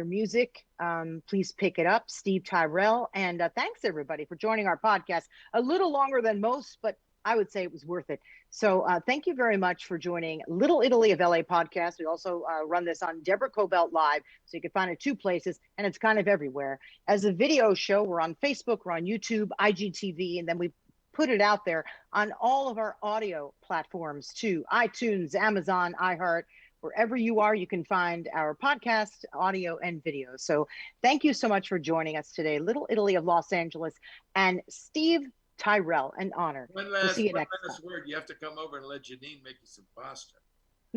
music. Please pick it up, Steve Tyrell. And thanks everybody for joining our podcast. A little longer than most, but I would say it was worth it. So thank you very much for joining Little Italy of LA podcast. We also run this on Deborah Kobylt Live, so you can find it 2 places, and it's kind of everywhere. As a video show, we're on Facebook, we're on YouTube, IGTV, and then we put it out there on all of our audio platforms too, iTunes, Amazon, iHeart, wherever you are, you can find our podcast, audio and video. So thank you so much for joining us today. Little Italy of Los Angeles and Steve Tyrell, an honor. One last word. You have to come over and let Janine make you some pasta.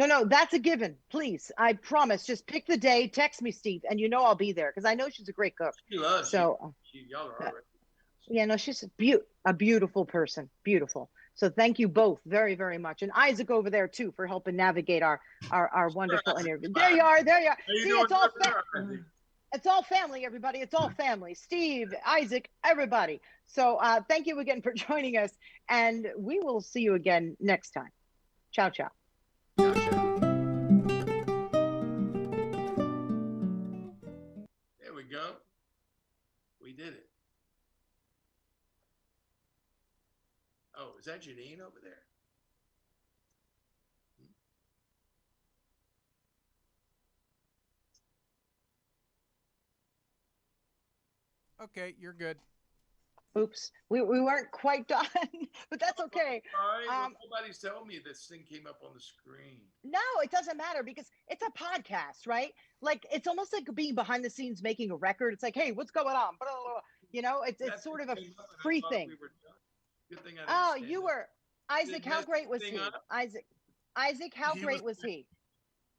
No, that's a given. Please, I promise. Just pick the day, text me, Steve, and you know I'll be there because I know she's a great cook. She loves you. So, Y'all are already. yeah, no, she's a beautiful person, beautiful. So thank you both very, very much, and Isaac over there too for helping navigate our wonderful interview. There you are, there you are. How you See, doing it's all family, everybody. It's all family. Steve, Isaac, everybody. So thank you again for joining us, and we will see you again next time. Ciao, ciao. Gotcha. There we go. We did it. Oh, is that Janine over there? Okay, you're good. Oops, we weren't quite done, but that's okay. Sorry, nobody's telling me this thing came up on the screen. No, it doesn't matter because it's a podcast, right? Like it's almost like being behind the scenes making a record. It's like, hey, what's going on? Blah, blah, blah. You know, it's sort of a free thing. Good thing Oh, you were Isaac. How great was he? Isaac, how great was he?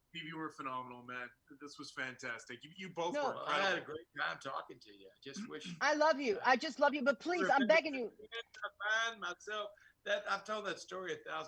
Steve, you were phenomenal, man. This was fantastic. You both were incredible. I had a great time talking to you. I just wish. I love you. I just love you. But please, I'm begging you. I find myself that I've told that story 1,000